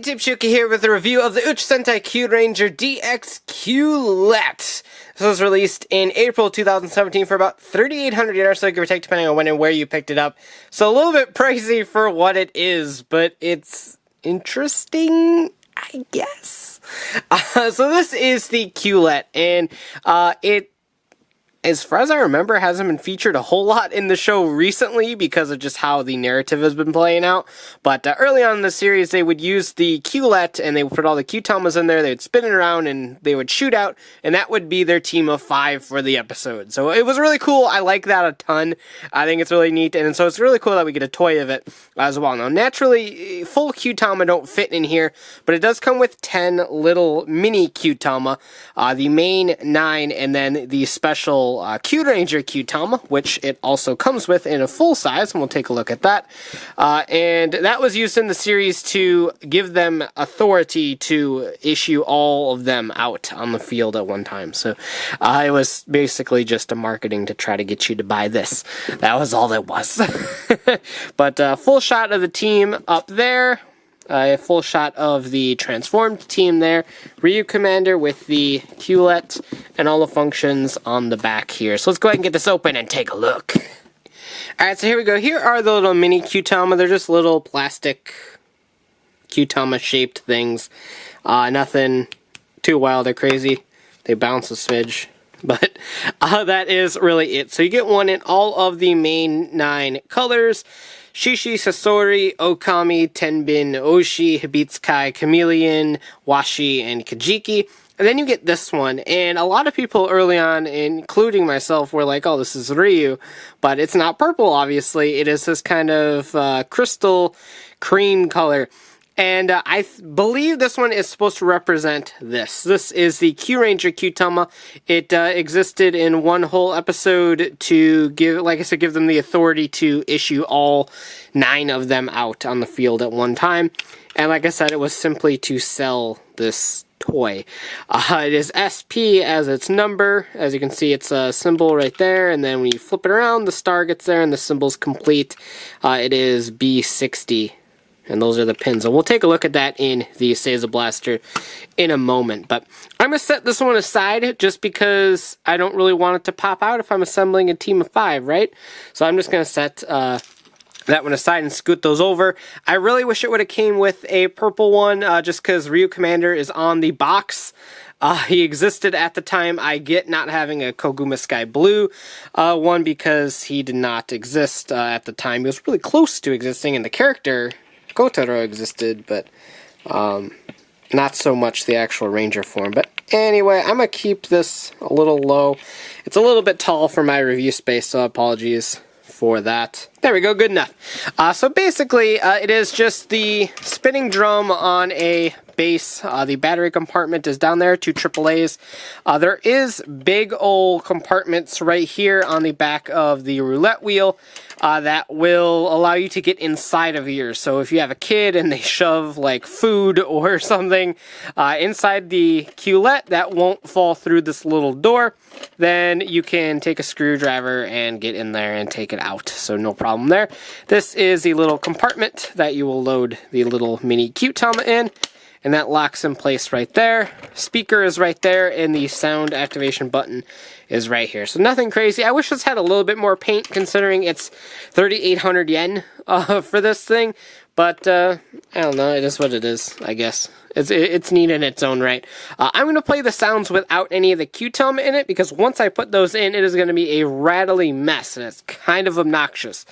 Tipshuka here with a review of the Uchu Sentai Kyuranger DX Kyulette. This was released in April 2017 for about 3,800 yen or so, give or take, depending on when and where you picked it up. So a little bit pricey for what it is, but it's interesting, I guess. So this is the Kyulette, and it, as far as I remember, hasn't been featured a whole lot in the show recently because of just how the narrative has been playing out. But early on in the series, they would use the Kyulette and they would put all the Kyutamas in there, they would spin it around and they would shoot out, and that would be their team of 5 for the episode. So it was really cool. I like that a ton. I think it's really neat, and so it's really cool that we get a toy of it as well. Now, naturally, full Kyutama don't fit in here, but it does come with 10 little mini Kyutama, the main 9, and then the special Kyuranger Kyutama, which it also comes with in a full size, and we'll take a look at that. And that was used in the series to give them authority to issue all of them out on the field at one time. So it was basically just a marketing to try to get you to buy this. That was all it was. But full shot of the team up there. A full shot of the transformed team there. Ryu Commander with the Kyulette and all the functions on the back here. So let's go ahead and get this open and take a look. Alright, so here we go. Here are the little mini Kyutama. They're just little plastic Kyutama shaped things. Nothing too wild or crazy. They bounce a smidge. But that is really it. So you get one in all of the main 9 colors. Shishi, Sasori, Okami, Tenbin, Oshi, Hibitsukai, Chameleon, Washi, and Kajiki. And then you get this one, and a lot of people early on, including myself, were like, oh, this is Ryu, but it's not purple, obviously. It is this kind of crystal cream color. And I believe this one is supposed to represent this. This is the Kyuranger Kyutama. It existed in one whole episode to give, like I said, give them the authority to issue all 9 of them out on the field at one time. And like I said, it was simply to sell this toy. It is SP as its number. As you can see, it's a symbol right there. And then when you flip it around, the star gets there and the symbol's complete. It is B60. And those are the pins. And we'll take a look at that in the Seiza Blaster in a moment. But I'm going to set this one aside just because I don't really want it to pop out if I'm assembling a team of 5, right? So I'm just going to set that one aside and scoot those over. I really wish it would have came with a purple one just because Ryu Commander is on the box. He existed at the time. I get not having a Koguma Sky Blue one because he did not exist at the time. He was really close to existing, and the character Kotaro existed, but not so much the actual Ranger form. But anyway, I'm going to keep this a little low. It's a little bit tall for my review space, so apologies for that. There we go, good enough. So basically, it is just the spinning drum on a base. The battery compartment is down there, 2 AAAs. There is big old compartments right here on the back of the roulette wheel that will allow you to get inside of here. So if you have a kid and they shove like food or something inside the Kyulette that won't fall through this little door, then you can take a screwdriver and get in there and take it out. So no problem there. This is the little compartment that you will load the little mini Kyutama in. And that locks in place right there. Speaker is right there, and the sound activation button is right here. So nothing crazy. I wish this had a little bit more paint, considering it's 3,800 yen for this thing. But I don't know. It is what it is, I guess. It's neat in its own right. I'm going to play the sounds without any of the Kyutama in it, because once I put those in, it is going to be a rattly mess, and it's kind of obnoxious.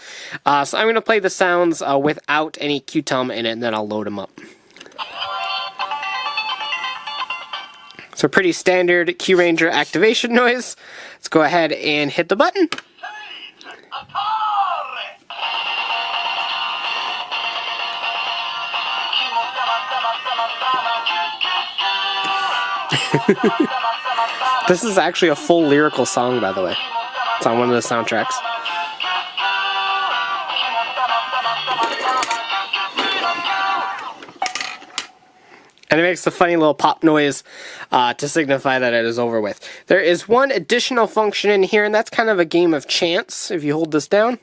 So I'm going to play the sounds without any Kyutama in it, and then I'll load them up. So pretty standard Kyuranger activation noise. Let's go ahead and hit the button. This is actually a full lyrical song, by the way. It's on one of the soundtracks. And it makes a funny little pop noise to signify that it is over with. There is one additional function in here, and that's kind of a game of chance. If you hold this down.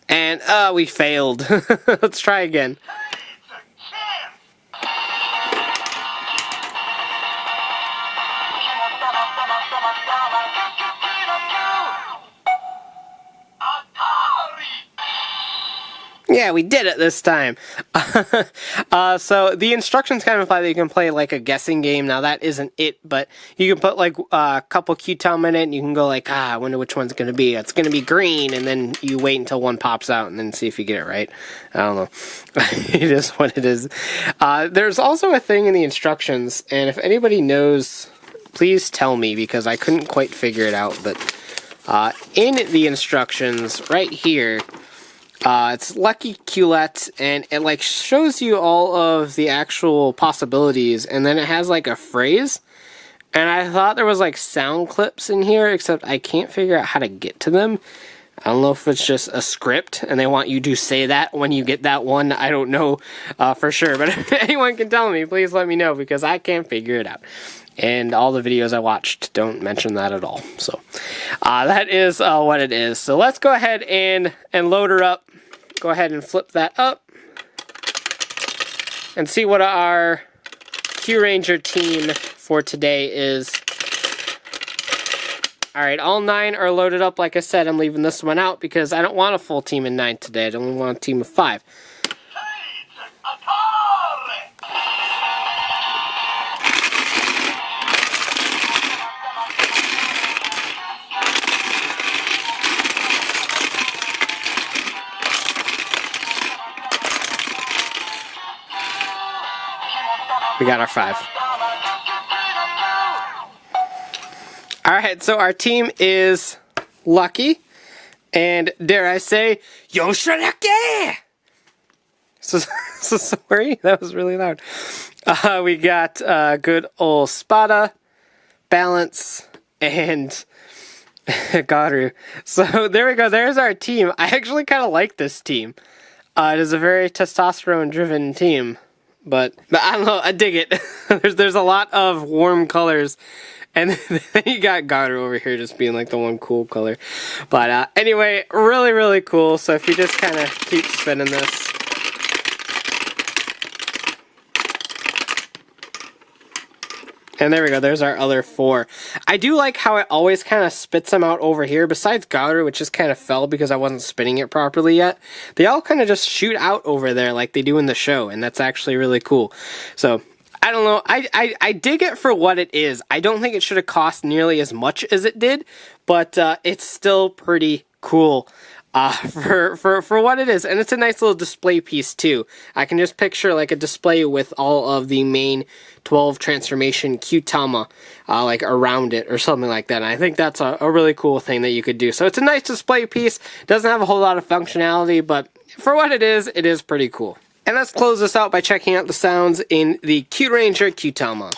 And, we failed. Let's try again. Yeah, we did it this time. So the instructions kind of imply that you can play like a guessing game. Now that isn't it, but you can put like a couple Kyutama in it, and you can go like, I wonder which one's going to be. It's going to be green, and then you wait until one pops out, and then see if you get it right. I don't know. It is what it is. There's also a thing in the instructions, and if anybody knows, please tell me, because I couldn't quite figure it out. But in the instructions, right here, it's Lucky Kyulette, and it like shows you all of the actual possibilities, and then it has like a phrase, and I thought there was like sound clips in here, except I can't figure out how to get to them. I don't know if it's just a script and they want you to say that when you get that one. I don't know for sure, but if anyone can tell me, please let me know, because I can't figure it out. And all the videos I watched don't mention that at all. So that is what it is. So let's go ahead and load her up. Go ahead and flip that up and see what our Kyuranger team for today is. Alright, all 9 are loaded up. Like I said, I'm leaving this one out because I don't want a full team of 9 today. I only want a team of 5. We got our 5. Alright, so our team is Lucky, and dare I say, Yoshinaki! So sorry, that was really loud. We got good old Spada, Balance, and Garu. So there we go, there's our team. I actually kind of like this team. It is a very testosterone-driven team. But I don't know, I dig it. there's a lot of warm colors. And then you got Garu over here just being like the one cool color. But anyway, really, really cool. So if you just kind of keep spinning this. And there we go, there's our other 4. I do like how it always kind of spits them out over here. Besides Garu, which just kind of fell because I wasn't spinning it properly yet. They all kind of just shoot out over there like they do in the show. And that's actually really cool. So, I don't know. I dig it for what it is. I don't think it should have cost nearly as much as it did. But it's still pretty cool. For what it is, and it's a nice little display piece too. I can just picture like a display with all of the main 12 transformation Kyutama like around it or something like that. And I think that's a really cool thing that you could do. So it's a nice display piece. Doesn't have a whole lot of functionality, but for what it is pretty cool. And let's close this out by checking out the sounds in the Kyuranger Kyutama.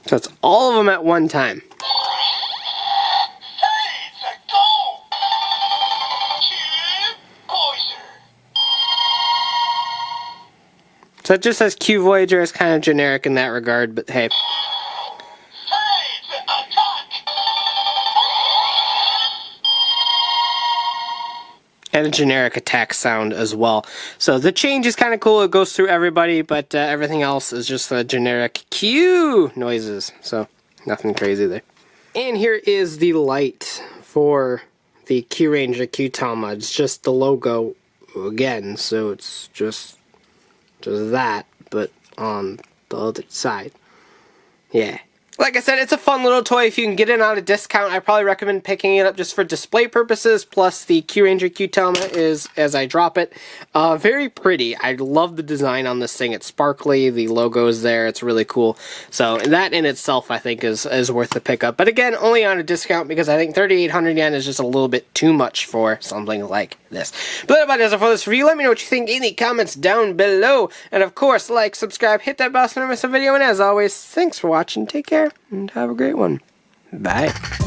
So it's all of them at one time. So it just says Kyu Voyager is kind of generic in that regard, but hey. And a generic attack sound as well. So the change is kind of cool. It goes through everybody, but everything else is just the generic Q noises. So nothing crazy there. And here is the light for the Kyuranger Kyutama. It's just the logo again, so it's just that, but on the other side. Yeah. Like I said, it's a fun little toy. If you can get it on a discount, I probably recommend picking it up just for display purposes. Plus, the Kyuranger Kyutama is, as I drop it, very pretty. I love the design on this thing. It's sparkly. The logo is there. It's really cool. So that in itself, I think, is worth the pickup. But again, only on a discount because I think 3,800 yen is just a little bit too much for something like this. But that about does it for this review. Let me know what you think in the comments down below. And of course, like, subscribe, hit that bell so you never miss a video. And as always, thanks for watching. Take care and have a great one. Bye.